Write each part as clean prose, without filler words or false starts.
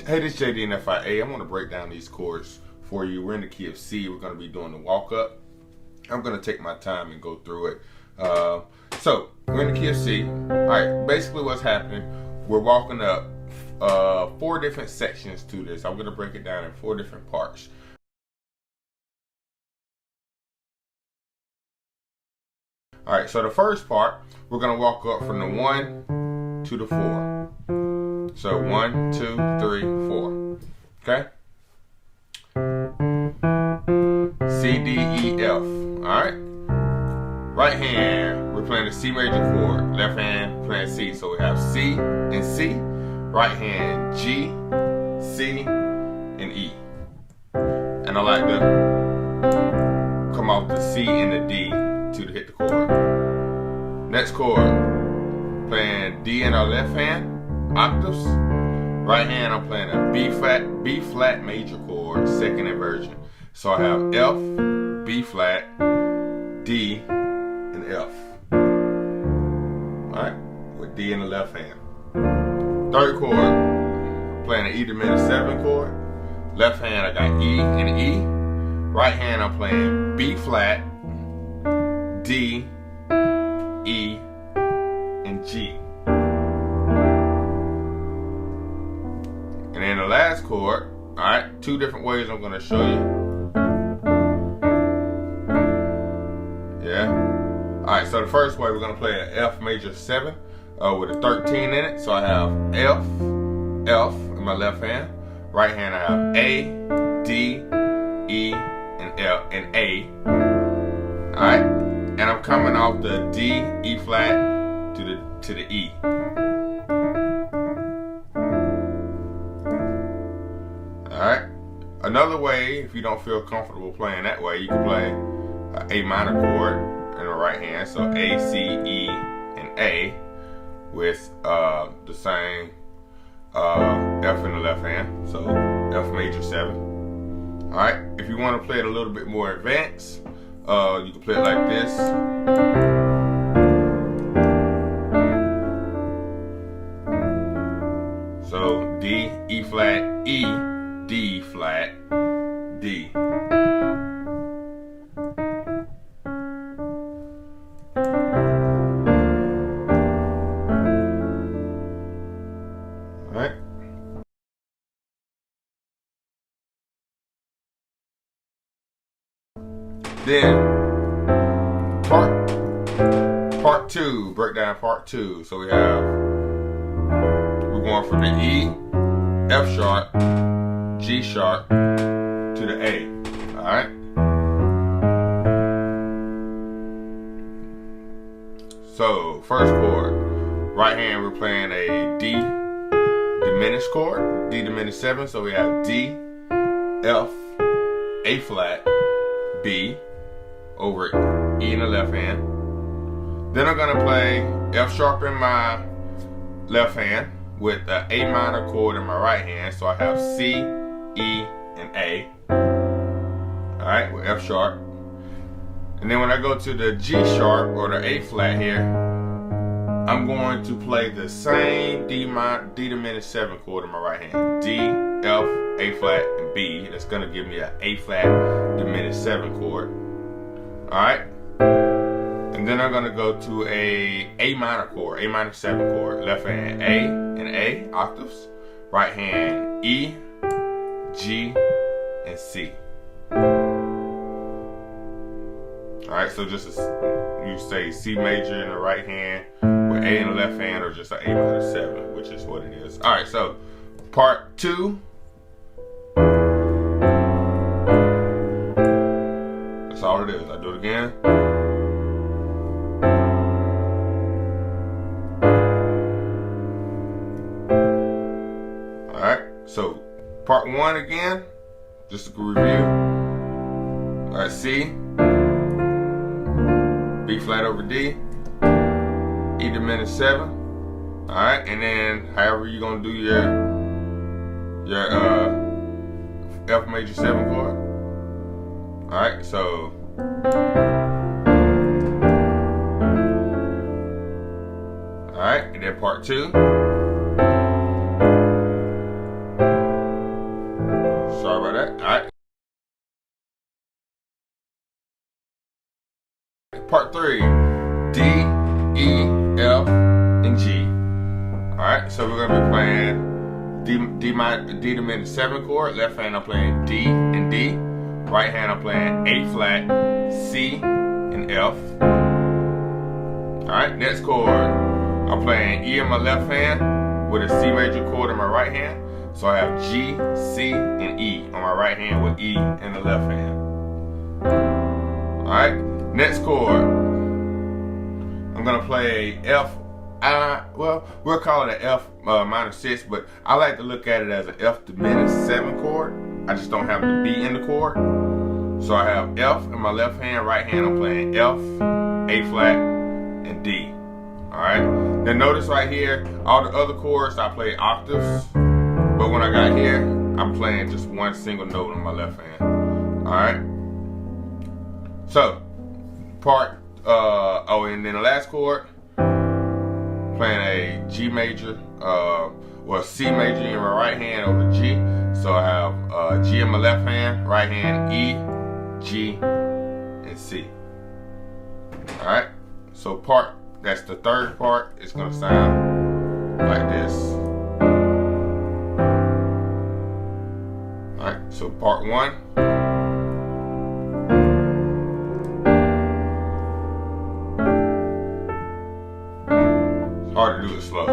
Hey, this is JD and FIA. I'm going to break down these chords for you. We're in the key of C. We're going to be doing the walk up. I'm going to take my time and go through it. So, we're in the key of C. Alright, basically what's happening, we're walking up 4 different sections to this. I'm going to break it down in 4 different parts. Alright, so the first part, we're going to walk up from the 1 to the 4. So 1, 2, 3, 4. Okay? C, D, E, F. Alright? Right hand, we're playing the C major chord. Left hand, playing C. So we have C and C. Right hand, G, C, and E. And I like to come off the C and the D to hit the chord. Next chord, playing D in our left hand. Octaves. Right hand, I'm playing a B flat major chord, second inversion. So I have F, B flat, D, and F. Alright, with D in the left hand. Third chord, I'm playing an E diminished 7 chord. Left hand, I got E and E. Right hand, I'm playing B flat, D, E, and G. And then the last chord, alright, 2 different ways I'm going to show you. Yeah. Alright, so the first way we're going to play an F major 7 with a 13 in it. So I have F in my left hand. Right hand I have A, D, E, and L, and A. Alright. And I'm coming off the D, E flat to the E. Alright. Another way, if you don't feel comfortable playing that way, you can play an A minor chord in the right hand. So A, C, E, and A with the same F in the left hand. So F major 7. Alright. If you want to play it a little bit more advanced, you can play it like this. So D, E flat, E, D flat, D. Alright. Then part 2, break down part 2. So we're going from the E, F sharp, G sharp to the A. Alright? So, first chord, right hand we're playing a D diminished chord, D diminished 7. So we have D, F, A flat, B over E in the left hand. Then I'm gonna play F sharp in my left hand with the A minor chord in my right hand. So I have C, E, and A. Alright, with F sharp. And then when I go to the G sharp or the A flat here, I'm going to play the same D diminished 7 chord in my right hand. D, F, A flat, and B. That's going to give me an A flat diminished 7 chord. Alright? And then I'm going to go to A minor chord, A minor 7 chord. Left hand A and A, octaves. Right hand E, G, and C. Alright, so just you say C major in the right hand with A in the left hand, or just an A minor 7, which is what it is. Alright, so part 2. That's all it is. I do it again. part 1 again, just a review. Alright, C, B flat over D, E diminished 7. Alright, and then however you're gonna do your F major 7 chord. Alright, so alright, and then part 2. Sorry about that. Alright. Part 3. D, E, F, and G. Alright, so we're gonna be playing D diminished 7 chord. Left hand I'm playing D and D. Right hand I'm playing A flat, C, and F. Alright, next chord. I'm playing E in my left hand with a C major chord in my right hand. So I have G, C, and E on my right hand with E in the left hand. Alright, next chord. I'm gonna play F. Well, we'll call it an F minor 6, but I like to look at it as an F diminished 7 chord. I just don't have the B in the chord. So I have F in my left hand, right hand I'm playing F, A flat, and D. Alright, then notice right here, all the other chords I play octaves, but when I got here, I'm playing just one single note on my left hand. Alright, so part, and then the last chord, playing a G major, well C major in my right hand over G. So I have G in my left hand, right hand E, G, and C. Alright, so that's the third part. It's gonna sound like this. Alright, so part 1. It's hard to do it slow.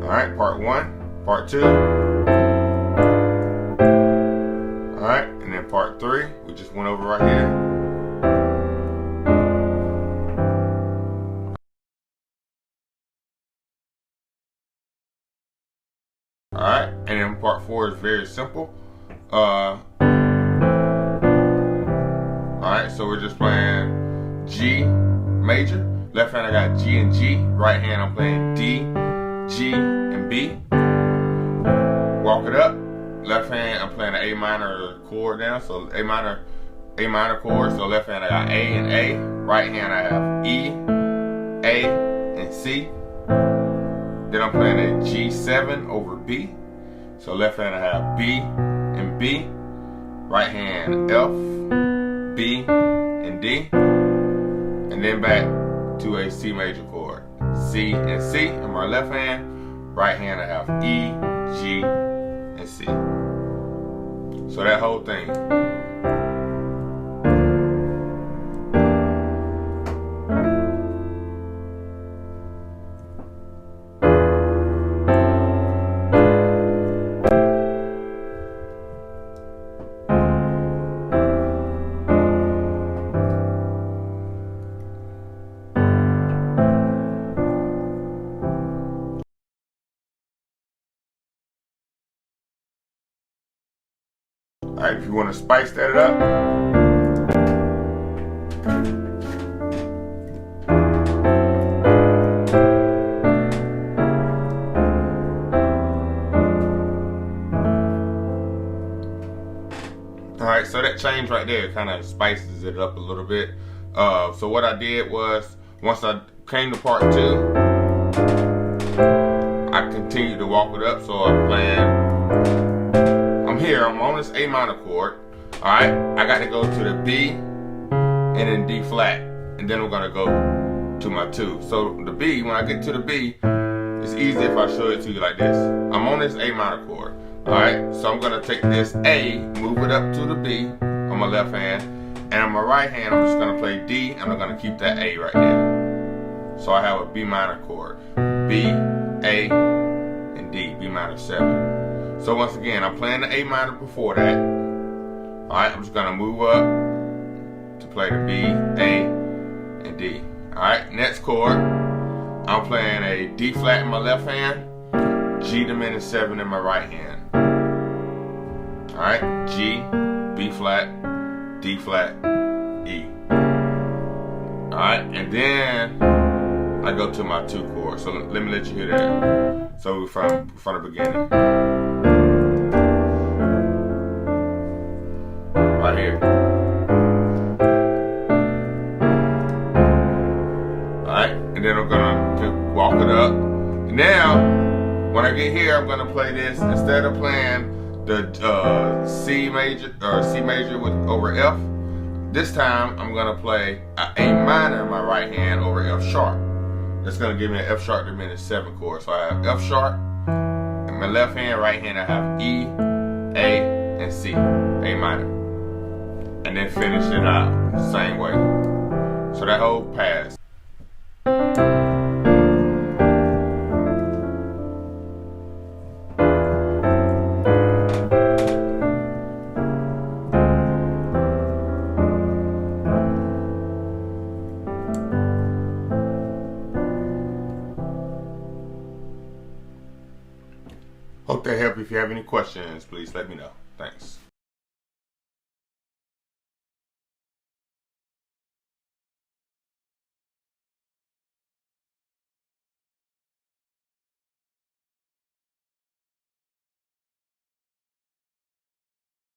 Alright, part 1, part 2. Alright, and then part 3, we just went over right here. Alright, and then part 4 is very simple. Alright, so we're just playing G major. Left hand I got G and G. Right hand I'm playing D, G, and B. Walk it up. Left hand I'm playing an A minor chord down, so A minor chord. So left hand I got A and A. Right hand I have E, A, and C. Then I'm playing a G7 over B. So left hand I have B and B. Right hand F, B, and D. And then back to a C major chord. C and C in my left hand. Right hand I have E, G, and C. So that whole thing. Alright, if you want to spice that up. Alright, so that change right there kind of spices it up a little bit. So what I did was, once I came to part 2, I continued to walk it up. So I'm playing. I'm on this A minor chord. Alright, I got to go to the B and then D flat, and then I'm gonna go to my 2. So the B, when I get to the B, it's easy if I show it to you like this. I'm on this A minor chord. Alright, so I'm gonna take this A, move it up to the B on my left hand, and on my right hand I'm just gonna play D, and I'm gonna keep that A right there. So I have a B minor chord. B, A, and D, B minor 7. So once again, I'm playing the A minor before that. Alright, I'm just gonna move up to play the B, A, and D. Alright, next chord, I'm playing a D flat in my left hand, G diminished 7 in my right hand. Alright, G, B flat, D flat, E. Alright, and then I go to my 2 chords. So let me let you hear that. So from the beginning. Right here. Alright, and then I'm gonna walk it up. And now, when I get here, I'm gonna play this instead of playing the C major over F. This time I'm gonna play A minor in my right hand over F sharp. That's gonna give me an F sharp diminished 7 chord. So I have F sharp in my left hand, right hand I have E, A, and C, A minor, and then finish it out the same way. So that whole pass. Hope that helped. If you have any questions, please let me know. Thanks.